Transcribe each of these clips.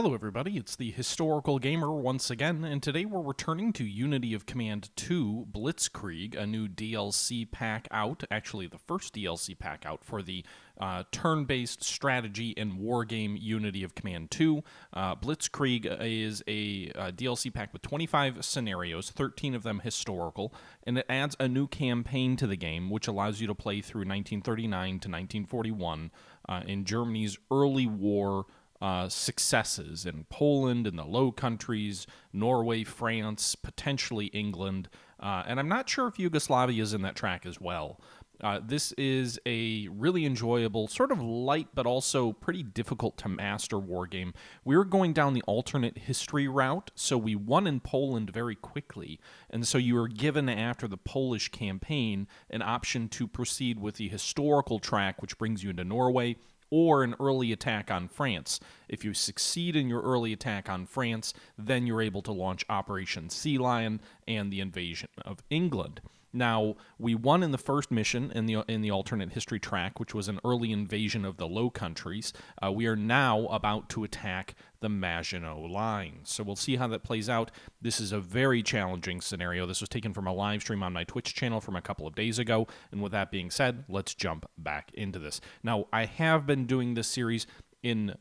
Hello everybody, it's the Historical Gamer once again, and today we're returning to Unity of Command 2 Blitzkrieg, a new DLC pack out, actually the first DLC pack out for the turn-based strategy and wargame Unity of Command 2. Blitzkrieg is a DLC pack with 25 scenarios, 13 of them historical, and it adds a new campaign to the game, which allows you to play through 1939 to 1941 in Germany's early war successes in Poland, in the Low Countries, Norway, France, potentially England, and I'm not sure if Yugoslavia is in that track as well. This is a really enjoyable, sort of light but also pretty difficult to master war game. We were going down the alternate history route, so we won in Poland very quickly, and so you were given after the Polish campaign an option to proceed with the historical track, which brings you into Norway, or an early attack on France. If you succeed in your early attack on France, then you're able to launch Operation Sea Lion and the invasion of England. Now, we won in the first mission in the alternate history track, which was an early invasion of the Low Countries. We are now about to attack the Maginot Line. So we'll see how that plays out. This is a very challenging scenario. This was taken from a live stream on my Twitch channel from a couple of days ago. And with that being said, let's jump back into this. Now, I have been doing this series in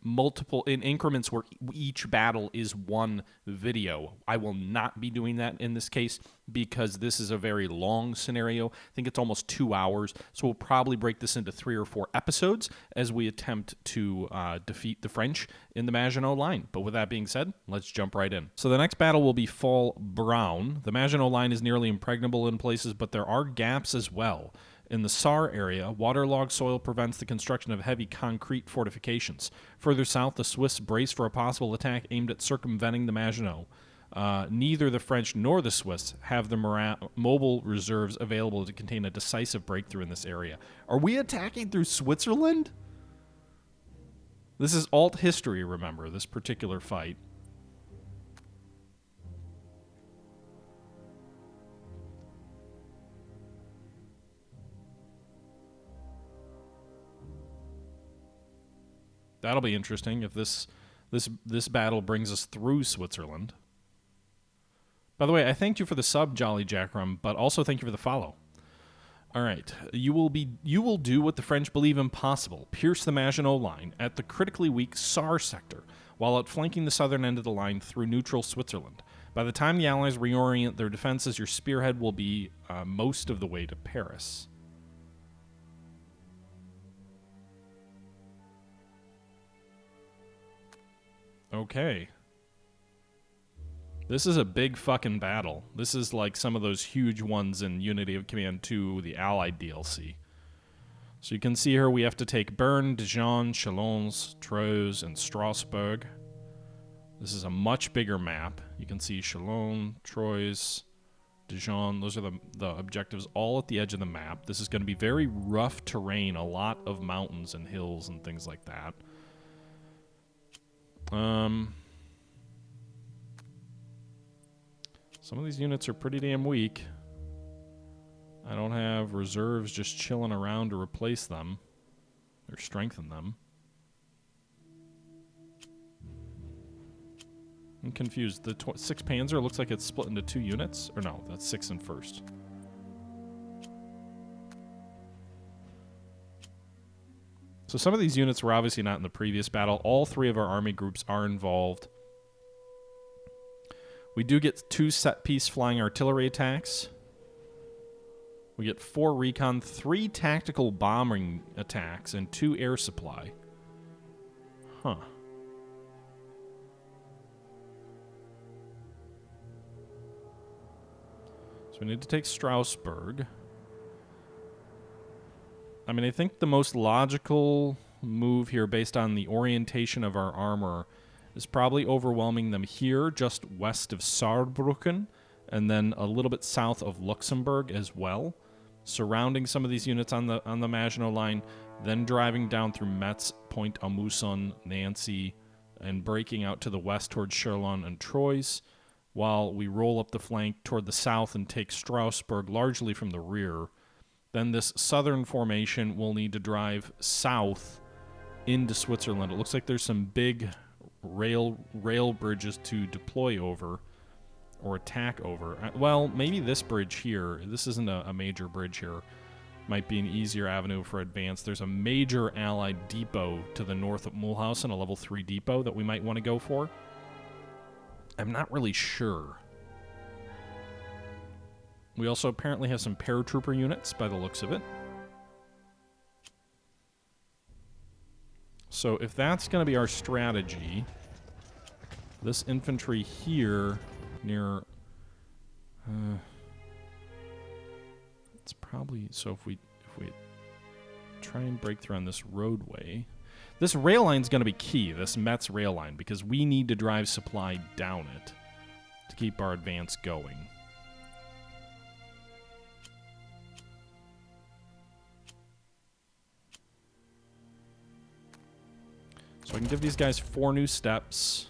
increments where each battle is one video. I will not be doing that in this case because this is a very long scenario. I think it's almost 2 hours, so we'll probably break this into 3 or 4 episodes as we attempt to defeat the French in the Maginot Line. But with that being said, let's jump right in. So the next battle will be Fall Brown. The Maginot Line is nearly impregnable in places, but there are gaps as well. In the Saar area, waterlogged soil prevents the construction of heavy concrete fortifications. Further south, the Swiss brace for a possible attack aimed at circumventing the Maginot. Neither the French nor the Swiss have the mobile reserves available to contain a decisive breakthrough in this area. Are we attacking through Switzerland? This is alt history, remember, this particular fight. That'll be interesting if this battle brings us through Switzerland. By the way, I thanked you for the sub, Jolly Jackrum, but also thank you for the follow. All right, you will do what the French believe impossible: pierce the Maginot Line at the critically weak Saar sector, while outflanking the southern end of the line through neutral Switzerland. By the time the Allies reorient their defenses, your spearhead will be most of the way to Paris. Okay. This is a big fucking battle. This is like some of those huge ones in Unity of Command 2, the Allied DLC. So you can see here we have to take Bern, Dijon, Chalons, Troyes, and Strasbourg. This is a much bigger map. You can see Chalons, Troyes, Dijon. Those are the objectives all at the edge of the map. This is going to be very rough terrain, a lot of mountains and hills and things like that. Some of these units are pretty damn weak. I don't have reserves just chilling around to replace them or strengthen them. I'm confused. The 6 Panzer looks like it's split into 2 units. Or no, that's 6 and 1st. So some of these units were obviously not in the previous battle. All 3 of our army groups are involved. We do get 2 set-piece flying artillery attacks. We get 4 recon, 3 tactical bombing attacks, and 2 air supply. Huh. So we need to take Strasbourg. I mean, I think the most logical move here based on the orientation of our armor is probably overwhelming them here, just west of Saarbrücken, and then a little bit south of Luxembourg as well, surrounding some of these units on the Maginot Line, then driving down through Metz, Point-à-Mousson, Nancy, and breaking out to the west towards Chalons and Troyes, while we roll up the flank toward the south and take Strasbourg largely from the rear. Then this southern formation will need to drive south into Switzerland. It looks like there's some big rail bridges to deploy over or attack over. Well, maybe this bridge here, this isn't a major bridge here, might be an easier avenue for advance. There's a major allied depot to the north of Mulhausen, a level 3 depot that we might want to go for. I'm not really sure. We also apparently have some paratrooper units by the looks of it. So if that's going to be our strategy, this infantry here near... it's probably... So if we try and break through on this roadway... This rail line's going to be key, this Metz rail line, because we need to drive supply down it to keep our advance going. So I can give these guys 4 new steps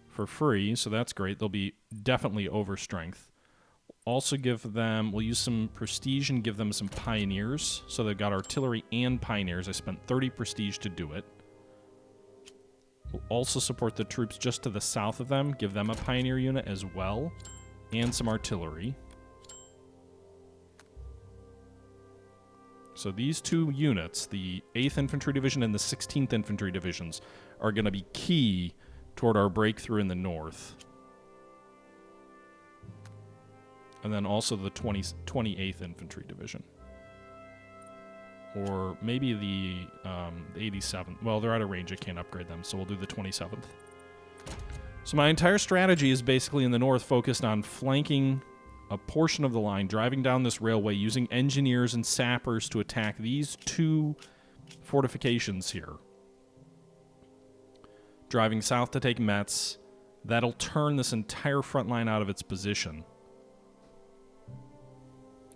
for free, so that's great. They'll be definitely over strength. Also give them, we'll use some prestige and give them some pioneers. So they've got artillery and pioneers. I spent 30 prestige to do it. We'll also support the troops just to the south of them, give them a pioneer unit as well, and some artillery. So these 2 units, the 8th Infantry Division and the 16th Infantry Divisions, are going to be key toward our breakthrough in the north. And then also the 28th Infantry Division. Or maybe the 87th. Well, they're out of range. I can't upgrade them, so we'll do the 27th. So my entire strategy is basically in the north focused on flanking a portion of the line, driving down this railway, using engineers and sappers to attack these 2 fortifications here. Driving south to take Metz. That'll turn this entire front line out of its position.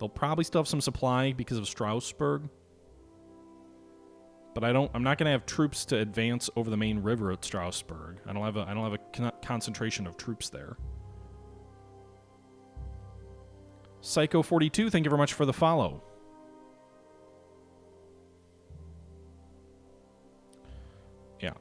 They'll probably still have some supply because of Strasbourg. But I'm not going to have troops to advance over the main river at Strasbourg. I don't have a concentration of troops there. Psycho42, thank you very much for the follow. Yeah.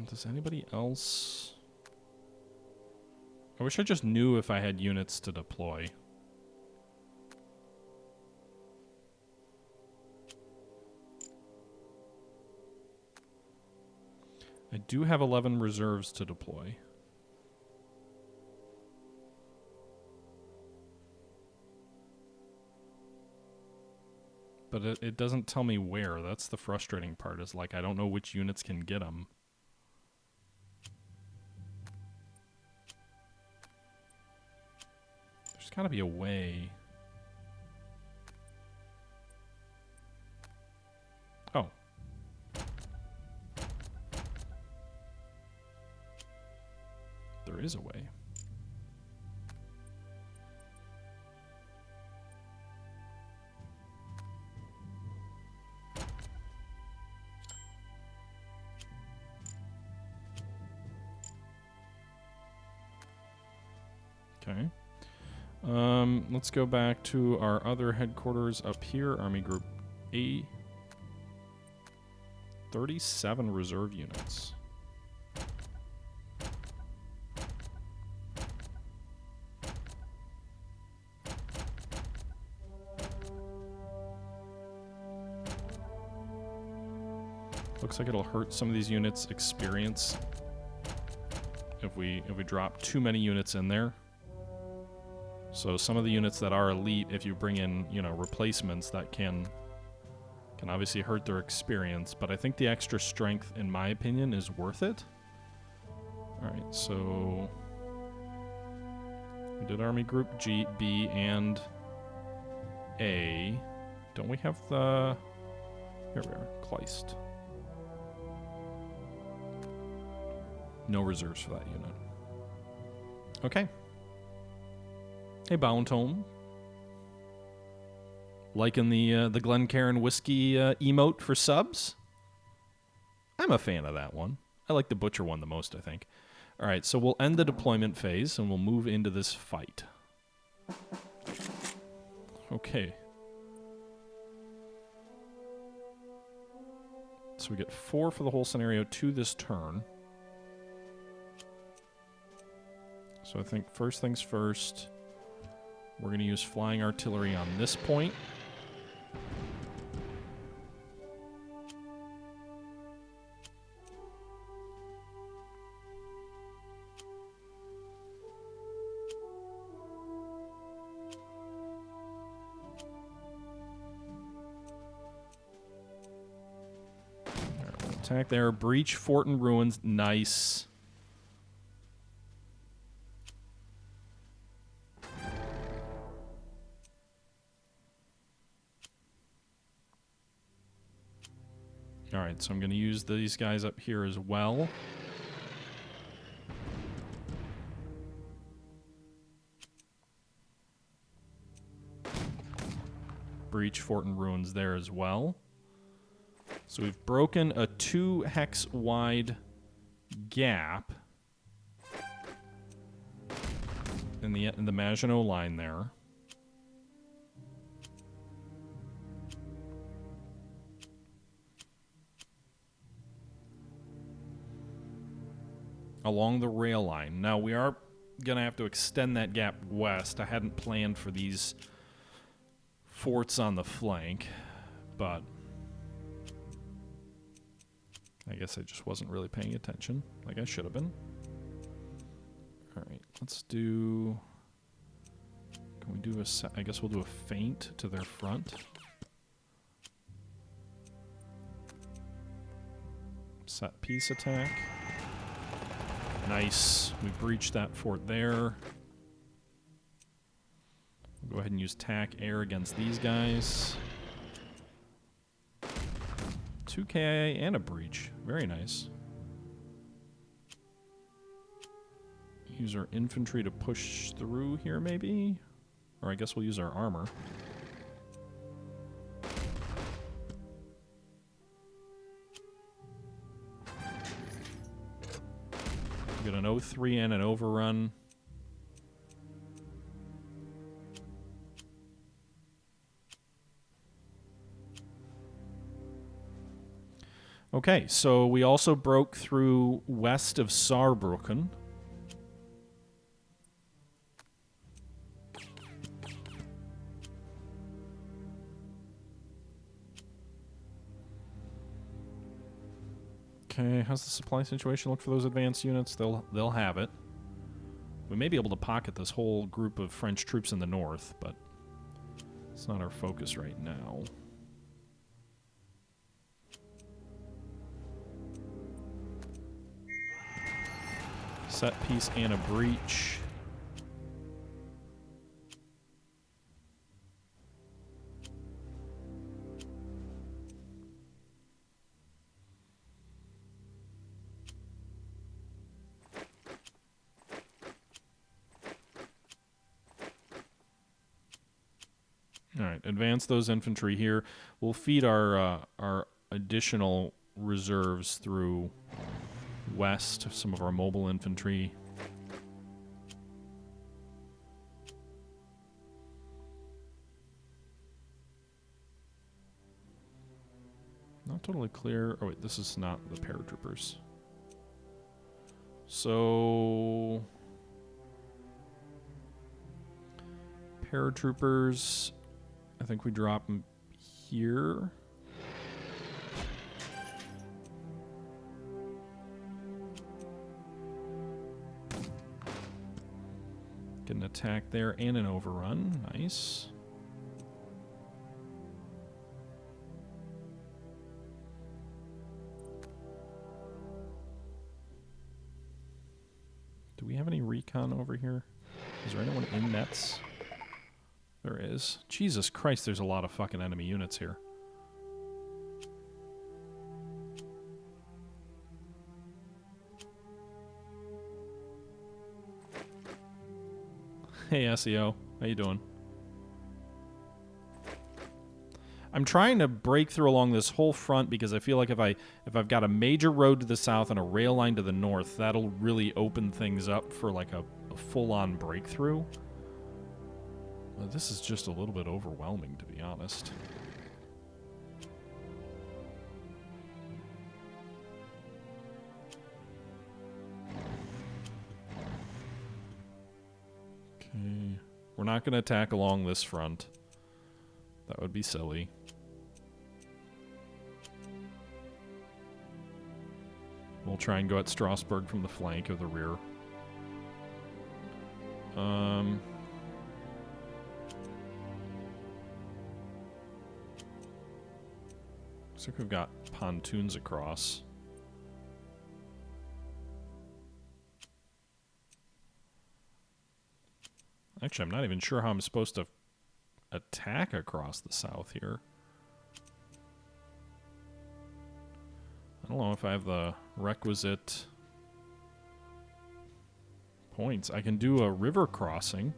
Does anybody else... I wish I just knew if I had units to deploy. I do have 11 reserves to deploy. But it doesn't tell me where. That's the frustrating part, is like I don't know which units can get them. There's got to be a way. Oh. There is a way. Okay. Let's go back to our other headquarters up here, Army Group A. 37 reserve units. Looks like it'll hurt some of these units' experience if we drop too many units in there. So some of the units that are elite, if you bring in, you know, replacements, that can obviously hurt their experience, but I think the extra strength, in my opinion, is worth it. Alright, so we did Army Group G, B, and A. Don't we have the... Here we are, Kleist. No reserves for that unit. Okay. Hey, Bound Home. Liking the Glencairn whiskey emote for subs? I'm a fan of that one. I like the butcher one the most, I think. All right, so we'll end the deployment phase, and we'll move into this fight. Okay. So we get 4 for the whole scenario, 2 this turn. So I think first things first, we're going to use flying artillery on this point. Attack there. Breach, fort, and ruins. Nice. Alright, so I'm going to use these guys up here as well. Breach, fort, and ruins there as well. So we've broken a 2 hex wide gap in the Maginot line there. Along the rail line. Now we are going to have to extend that gap west. I hadn't planned for these forts on the flank, but I guess I just wasn't really paying attention like I should have been. All right, let's do... Can we do a... I guess we'll do a feint to their front. Set piece attack. Nice. We breached that fort there. We'll go ahead and use tack air against these guys. 2 KIA and a breach. Very nice. Use our infantry to push through here, maybe? Or I guess we'll use our armor. We got an 0-3 and an overrun. Okay, so we also broke through west of Saarbrücken. Okay, how's the supply situation look for those advanced units? They'll have it. We may be able to pocket this whole group of French troops in the north, but it's not our focus right now. Set piece and a breach. All right, advance those infantry here. We'll feed our additional reserves through west, some of our mobile infantry. Not totally clear. Oh wait, this is not the paratroopers. So paratroopers, I think we drop them here. Get an attack there and an overrun. Nice. Do we have any recon over here? Is there anyone in nets? There is. Jesus Christ, there's a lot of fucking enemy units here. Hey SEO, how you doing? I'm trying to break through along this whole front because I feel like if I've got a major road to the south and a rail line to the north, that'll really open things up for like a full-on breakthrough. Well, this is just a little bit overwhelming, to be honest. Okay. We're not going to attack along this front. That would be silly. We'll try and go at Strasbourg from the flank or the rear. Looks like we've got pontoons across. Actually, I'm not even sure how I'm supposed to attack across the south here. I don't know if I have the requisite points. I can do a river crossing.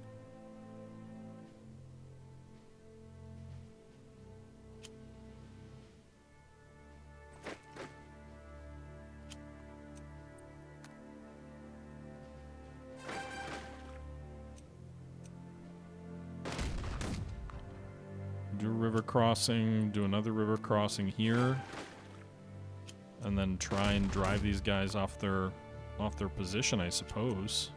Do a river crossing, do another river crossing here, and then try and drive these guys off their position, I suppose.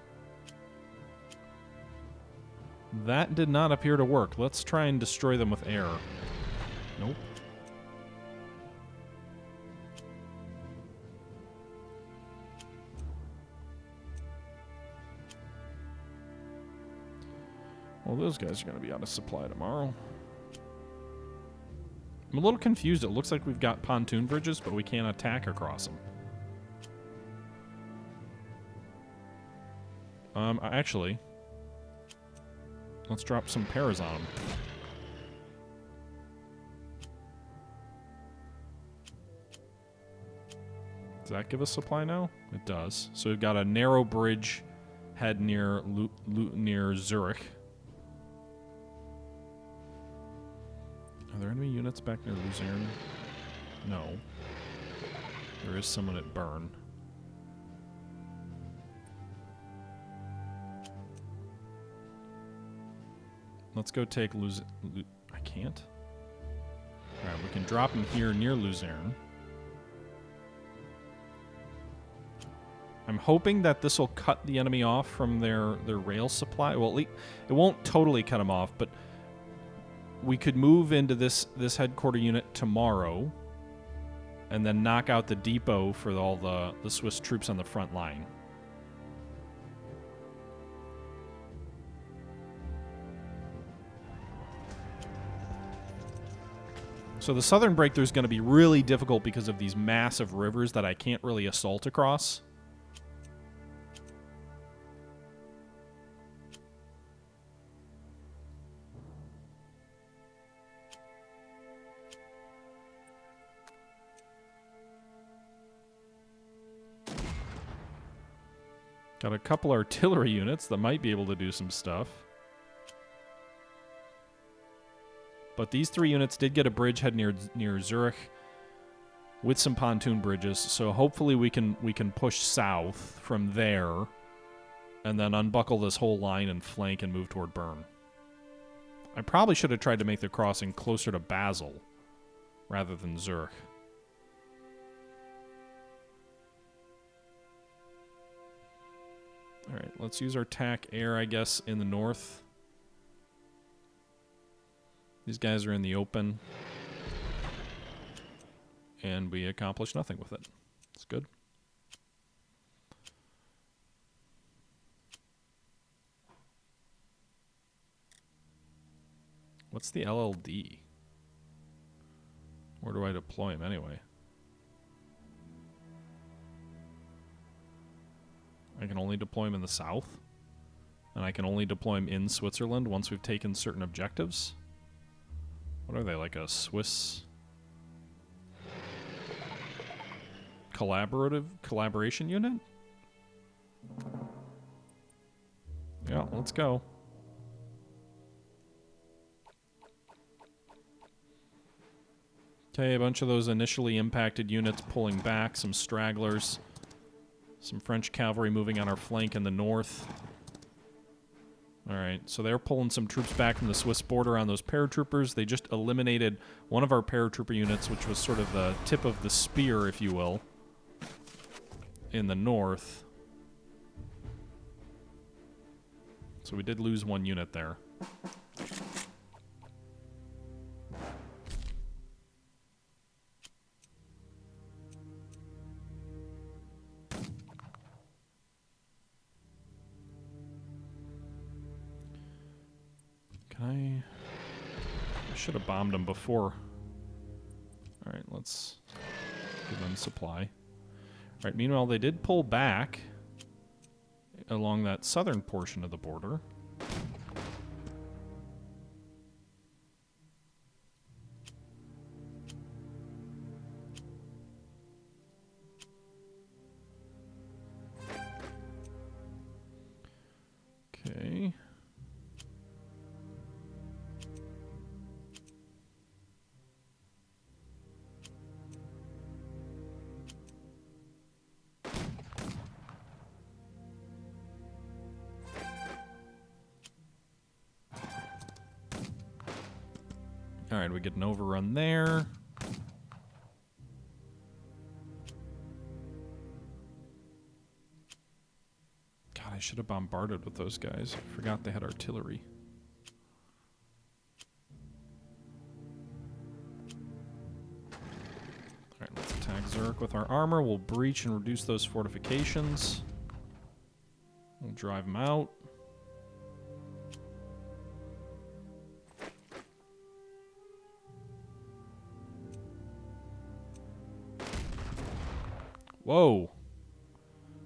That did not appear to work. Let's try and destroy them with air. Nope. Well, those guys are going to be out of supply tomorrow. I'm a little confused. It looks like we've got pontoon bridges, but we can't attack across them. Actually, let's drop some pairs on them. Does that give us supply now? It does. So we've got a narrow bridge head near Zurich. Are there enemy units back near Luzerne? No. There is someone at Bern. Let's go take I can't? Alright, we can drop them here near Luzerne. I'm hoping that this will cut the enemy off from their rail supply. Well, at least it won't totally cut them off, but we could move into this headquarter unit tomorrow and then knock out the depot for all the Swiss troops on the front line. So the southern breakthrough is going to be really difficult because of these massive rivers that I can't really assault across. Got a couple artillery units that might be able to do some stuff. But these 3 units did get a bridgehead near Zurich with some pontoon bridges, so hopefully we can push south from there and then unbuckle this whole line and flank and move toward Bern. I probably should have tried to make the crossing closer to Basel rather than Zurich. Alright, let's use our TAC air, I guess, in the north. These guys are in the open. And we accomplished nothing with it. It's good. What's the LLD? Where do I deploy him anyway? I can only deploy him in the south. And I can only deploy him in Switzerland once we've taken certain objectives. What are they, like a Swiss collaboration unit? Yeah, let's go. Okay, a bunch of those initially impacted units pulling back, some stragglers, some French cavalry moving on our flank in the north. Alright, so they're pulling some troops back from the Swiss border on those paratroopers. They just eliminated one of our paratrooper units, which was sort of the tip of the spear, if you will, in the north. So we did lose one unit there. I should have bombed them before. Alright, let's give them supply. Alright, meanwhile, they did pull back along that southern portion of the border. Okay. Alright, we get an overrun there. God, I should have bombarded with those guys. I forgot they had artillery. Alright, let's attack Zurich with our armor. We'll breach and reduce those fortifications. We'll drive them out. Whoa.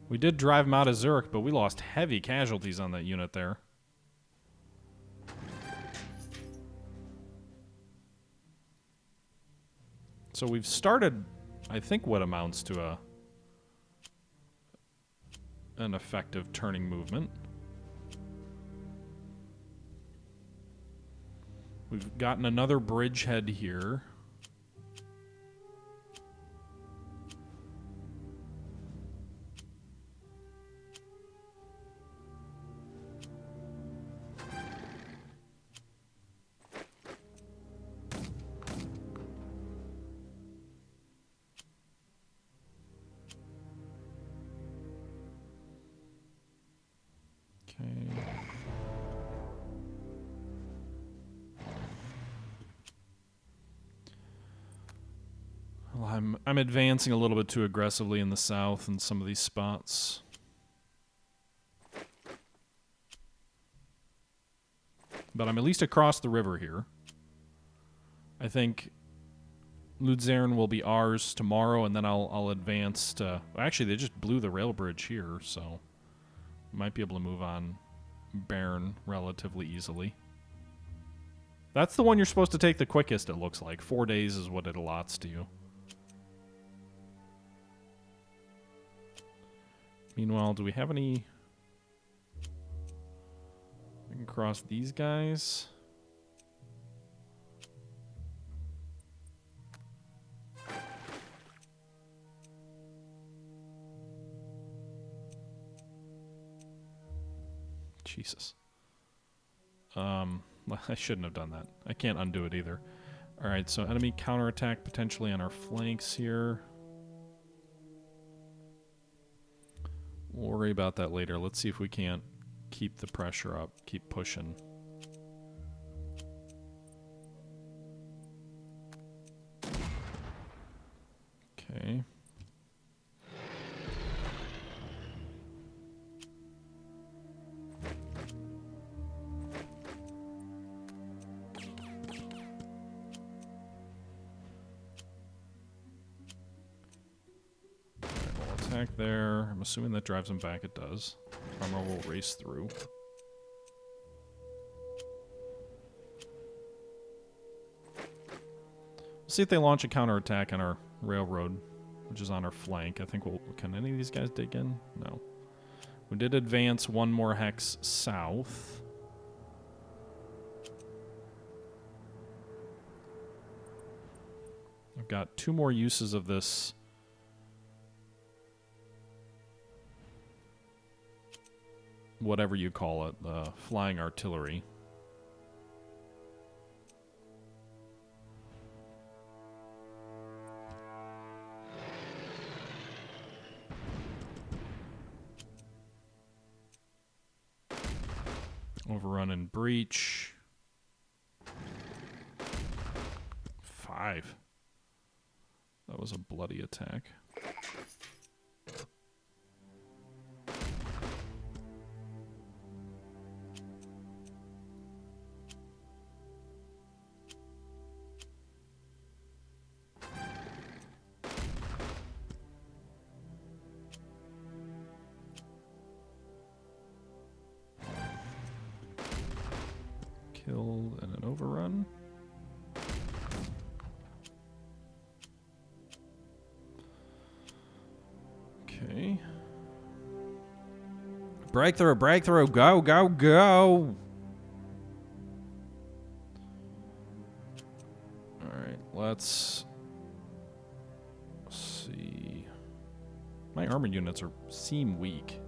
We did drive him out of Zurich, but we lost heavy casualties on that unit there. So we've started, I think, what amounts to an effective turning movement. We've gotten another bridgehead here. Well, I'm advancing a little bit too aggressively in the south in some of these spots. But I'm at least across the river here. I think Luzern will be ours tomorrow, and then I'll advance to... Actually, they just blew the rail bridge here, so... Might be able to move on Bern relatively easily. That's the one you're supposed to take the quickest, it looks like. 4 days is what it allots to you. Meanwhile, do we have any... I can cross these guys. Jesus. I shouldn't have done that. I can't undo it either. Alright, so enemy counterattack potentially on our flanks here. We'll worry about that later. Let's see if we can't keep the pressure up, keep pushing. Okay. Attack there. I'm assuming that drives him back. It does. Armor will race through. We'll see if they launch a counterattack on our railroad, which is on our flank. I think we'll... Can any of these guys dig in? No. We did advance one more hex south. I've got 2 more uses of this. Whatever you call it, the flying artillery. Overrun and breach. 5. That was a bloody attack. Killed and an overrun. Okay. Breakthrough, breakthrough, go, go, go! Alright, let's see. My armor units seem weak.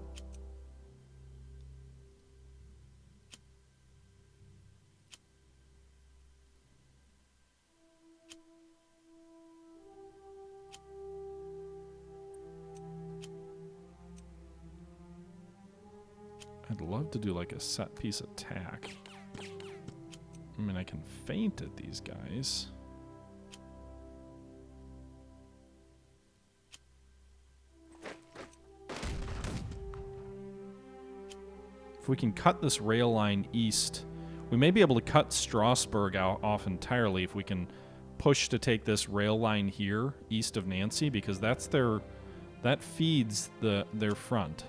I'd love to do like a set piece attack. I mean, I can feint at these guys. If we can cut this rail line east, we may be able to cut Strasbourg off entirely if we can push to take this rail line here east of Nancy, because that feeds their front.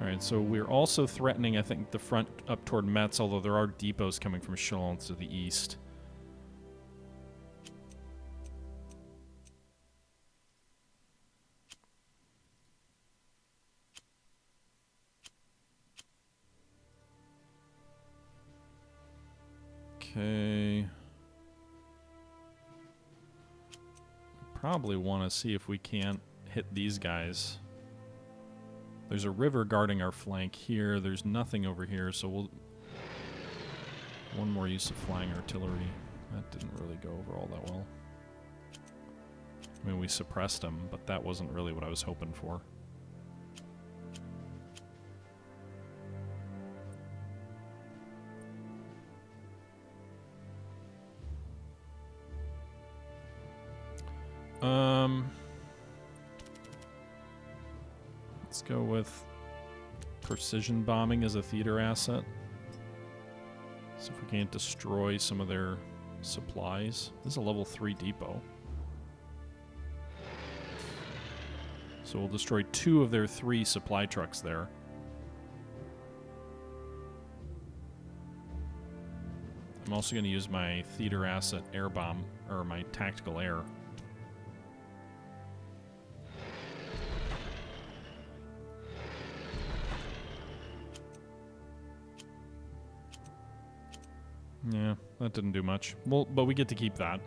Alright, so we're also threatening, I think, the front up toward Metz, although there are depots coming from Chalons to the east. Okay. Probably want to see if we can't hit these guys. There's a river guarding our flank here. There's nothing over here, so we'll... One more use of flying artillery. That didn't really go over all that well. I mean, we suppressed them, but that wasn't really what I was hoping for. Let's go with precision bombing as a theater asset. See if we can't destroy some of their supplies. This is a level 3 depot. So we'll destroy 2 of their 3 supply trucks there. I'm also going to use my theater asset air bomb, or my tactical air. Yeah, that didn't do much. Well, but we get to keep that.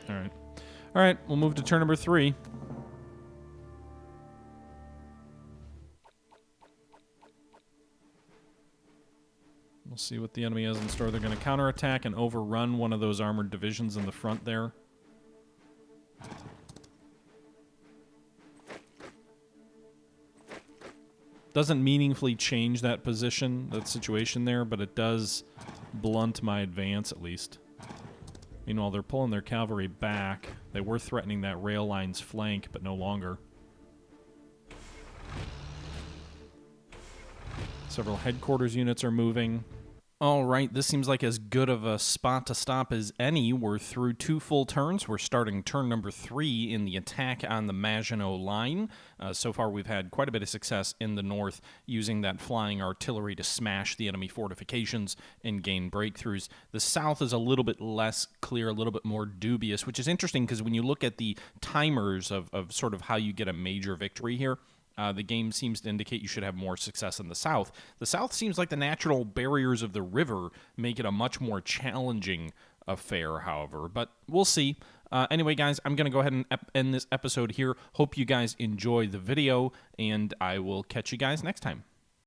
Alright. Alright, we'll move to turn number 3. We'll see what the enemy has in store. They're going to counterattack and overrun one of those armored divisions in the front there. Doesn't meaningfully change that position, that situation there, but it does blunt my advance at least. Meanwhile, they're pulling their cavalry back. They were threatening that rail line's flank, but no longer. Several headquarters units are moving. All right, this seems like as good of a spot to stop as any. We're through 2 full turns. We're starting turn number 3 in the attack on the Maginot line. So far, we've had quite a bit of success in the north using that flying artillery to smash the enemy fortifications and gain breakthroughs. The south is a little bit less clear, a little bit more dubious, which is interesting because when you look at the timers of sort of how you get a major victory here, the game seems to indicate you should have more success in the south. The south seems like the natural barriers of the river make it a much more challenging affair, however. But we'll see. Anyway, guys, I'm going to go ahead and end this episode here. Hope you guys enjoy the video, and I will catch you guys next time.